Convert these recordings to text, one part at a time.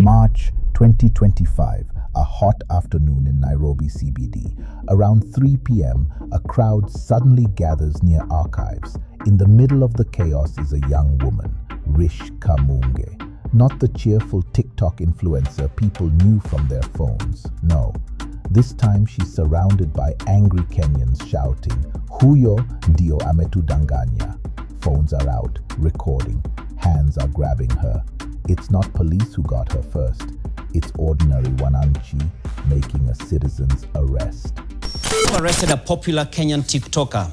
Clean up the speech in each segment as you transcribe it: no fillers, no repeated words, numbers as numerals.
March 2025, a hot afternoon in Nairobi CBD. Around 3 p.m., a crowd suddenly gathers near archives. In the middle of the chaos is a young woman, Rish Kamunge. Not the cheerful TikTok influencer people knew from their phones. No. This time she's surrounded by angry Kenyans shouting, "Huyo ndio ametudanganya." Phones are out, recording. Hands are grabbing her. It's not police who got her first. It's ordinary wananchi making a citizen's arrest. Arrested a popular Kenyan TikToker,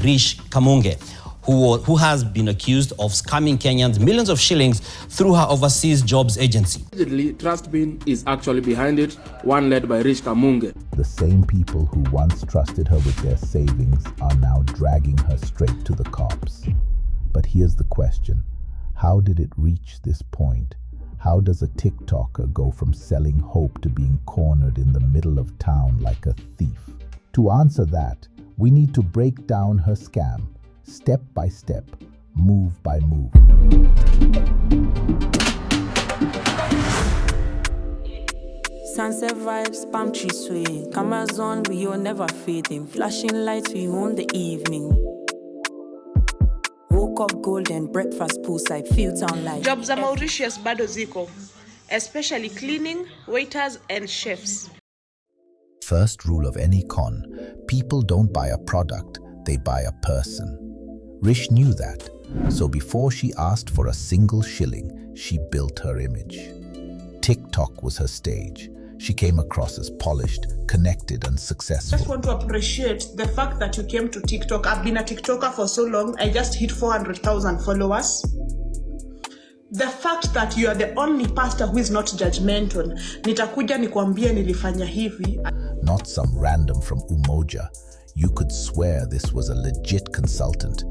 Rish Kamunge, who has been accused of scamming Kenyans millions of shillings through her overseas jobs agency. Allegedly, Trustbean is actually behind it, one led by Rish Kamunge. The same people who once trusted her with their savings are now dragging her straight to the cops. But here's the question. How did it reach this point? How does a TikToker go from selling hope to being cornered in the middle of town like a thief? To answer that, we need to break down her scam, step by step, move by move. Sunset vibes, palm tree sway. Cameras on, we all never fading. Flashing lights, we own the evening. Woke up golden, breakfast poolside, feel town life. Jobs za Mauritius bado ziko, especially cleaning, waiters and chefs. First rule of any con, people don't buy a product, they buy a person. Rish knew that, so before she asked for a single shilling, she built her image. TikTok was her stage. She came across as polished, connected, and successful. I just want to appreciate the fact that you came to TikTok. I've been a TikToker for so long. I just hit 400,000 followers. The fact that you are the only pastor who is not judgmental. Nitakuja nikuambie nilifanya hivi. Not some random from Umoja. You could swear this was a legit consultant.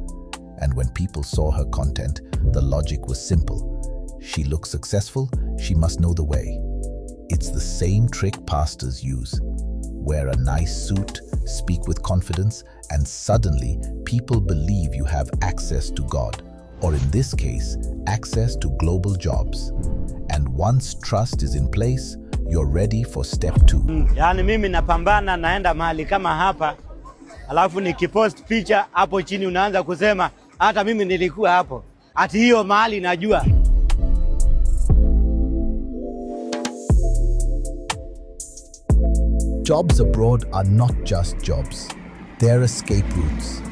And when people saw her content, the logic was simple. She looks successful, she must know the way. It's the same trick pastors use. Wear a nice suit, speak with confidence, and suddenly people believe you have access to God, or in this case, access to global jobs. And once trust is in place, you're ready for step 2. Yani mimi napambana naenda mahali kama hapa, alafu nikipost picha hapo chini unaanza kusema hata mimi nilikuwa hapo. Ati hiyo mahali najua. Jobs abroad are not just jobs. They're escape routes.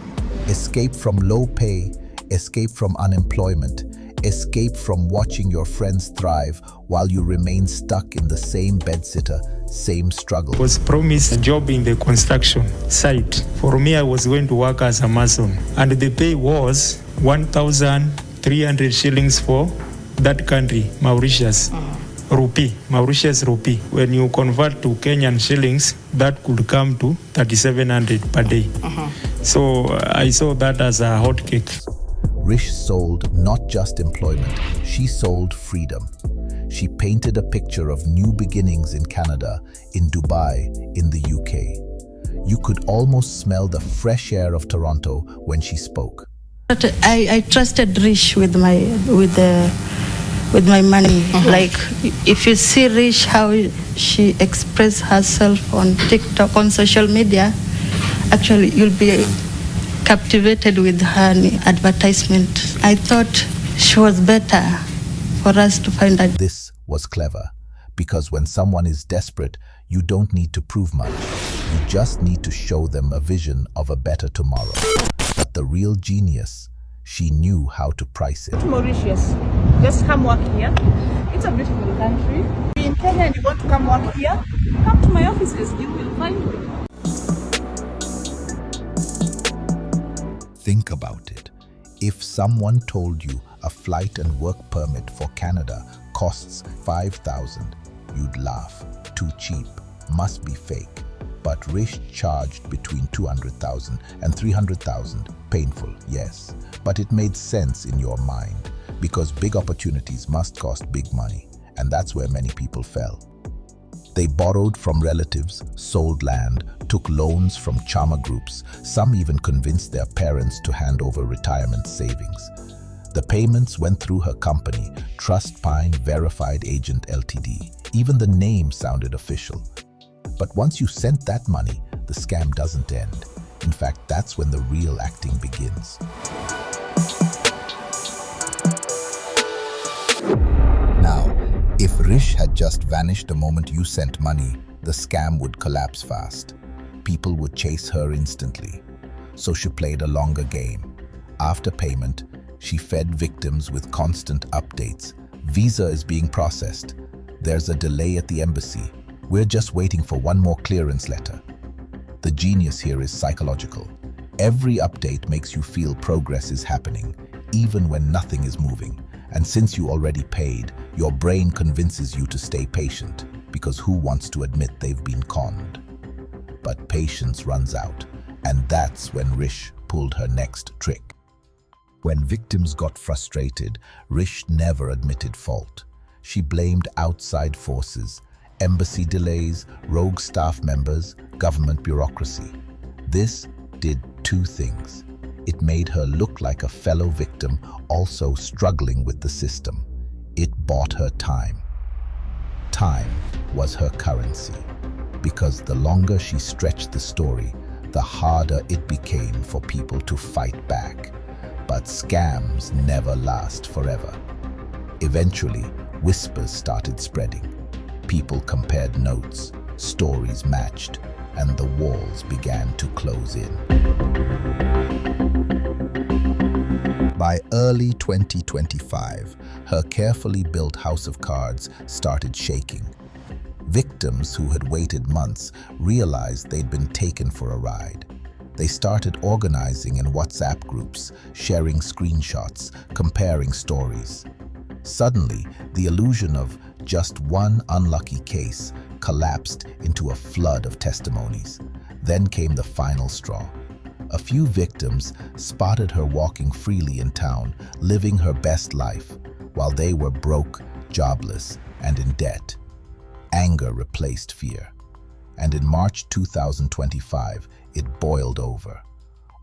Escape from low pay, escape from unemployment, escape from watching your friends thrive while you remain stuck in the same bedsitter, same struggle. I was promised a job in the construction site. For me, I was going to work as a mason, and the pay was 1,300 shillings for that country, Mauritius. Mauritius rupee. When you convert to Kenyan shillings, that could come to 3,700 per day. So I saw that as a hot cake. Rish sold not just employment, she sold freedom. She painted a picture of new beginnings in Canada, in Dubai, in the UK. You could almost smell the fresh air of Toronto when she spoke. I trusted Rish with my money. Like, if you see Rish, how she expressed herself on TikTok, on social media, actually you'll be captivated with her advertisement. I thought she was better for us to find out. This was clever, because when someone is desperate, you don't need to prove much. You just need to show them a vision of a better tomorrow. But the real genius, she knew how to price it. Mauritius, just come work here. It's a beautiful country. In Kenya and you want to come work here, come to my offices, you will find me. Think about it. If someone told you a flight and work permit for Canada costs 5,000, you'd laugh. Too cheap, must be fake. But Rish charged between 200,000 and 300,000. Painful, yes, but it made sense in your mind, because big opportunities must cost big money, and that's where many people fell. They borrowed from relatives, sold land, took loans from chama groups. Some even convinced their parents to hand over retirement savings. The payments went through her company, Trust Pine Verified Agent Ltd. Even the name sounded official. But once you sent that money, the scam doesn't end. In fact, that's when the real acting begins. Now, if Rish had just vanished the moment you sent money, the scam would collapse fast. People would chase her instantly. So she played a longer game. After payment, she fed victims with constant updates. Visa is being processed. There's a delay at the embassy. We're just waiting for one more clearance letter. The genius here is psychological. Every update makes you feel progress is happening, even when nothing is moving. And since you already paid, your brain convinces you to stay patient, because who wants to admit they've been conned? But patience runs out, and that's when Rish pulled her next trick. When victims got frustrated, Rish never admitted fault. She blamed outside forces, embassy delays, rogue staff members, government bureaucracy. This did two things. It made her look like a fellow victim also struggling with the system. It bought her time. Time was her currency, because the longer she stretched the story, the harder it became for people to fight back. But scams never last forever. Eventually, whispers started spreading. People compared notes, stories matched, and the walls began to close in. By early 2025, her carefully built house of cards started shaking. Victims who had waited months realized they'd been taken for a ride. They started organizing in WhatsApp groups, sharing screenshots, comparing stories. Suddenly, the illusion of just one unlucky case collapsed into a flood of testimonies. Then came the final straw. A few victims spotted her walking freely in town, living her best life, while they were broke, jobless, and in debt. Anger replaced fear. And in March 2025, it boiled over.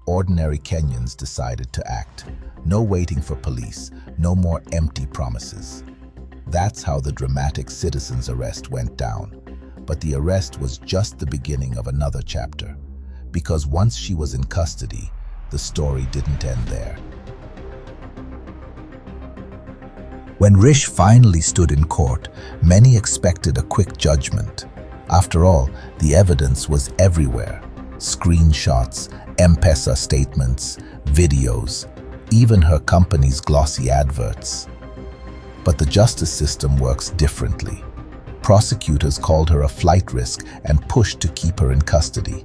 Ordinary Kenyans decided to act. No waiting for police, no more empty promises. That's how the dramatic citizen's arrest went down. But the arrest was just the beginning of another chapter. Because once she was in custody, the story didn't end there. When Rish finally stood in court, many expected a quick judgment. After all, the evidence was everywhere. Screenshots, M-Pesa statements, videos, even her company's glossy adverts. But the justice system works differently. Prosecutors called her a flight risk and pushed to keep her in custody.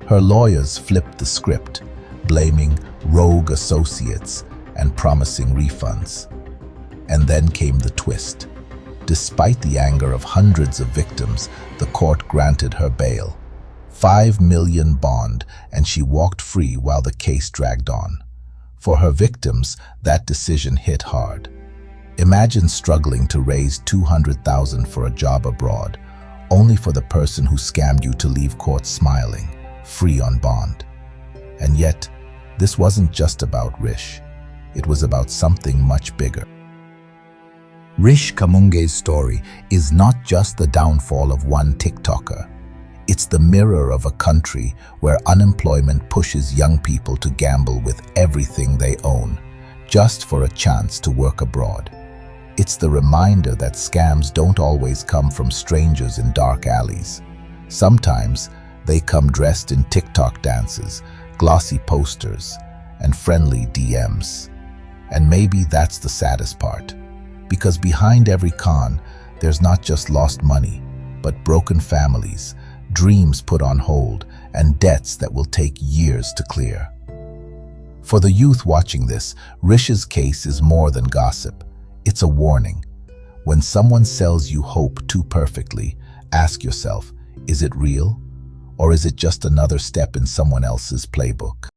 Her lawyers flipped the script, blaming rogue associates and promising refunds. And then came the twist. Despite the anger of hundreds of victims, the court granted her bail. 5 million bond, and she walked free while the case dragged on. For her victims, that decision hit hard. Imagine struggling to raise $200,000 for a job abroad, only for the person who scammed you to leave court smiling, free on bond. And yet, this wasn't just about Rish. It was about something much bigger. Rish Kamunge's story is not just the downfall of one TikToker. It's the mirror of a country where unemployment pushes young people to gamble with everything they own, just for a chance to work abroad. It's the reminder that scams don't always come from strangers in dark alleys. Sometimes they come dressed in TikTok dances, glossy posters, and friendly DMs. And maybe that's the saddest part. Because behind every con, there's not just lost money, but broken families, dreams put on hold, and debts that will take years to clear. For the youth watching this, Rish's case is more than gossip. It's a warning. When someone sells you hope too perfectly, ask yourself, is it real? Or is it just another step in someone else's playbook?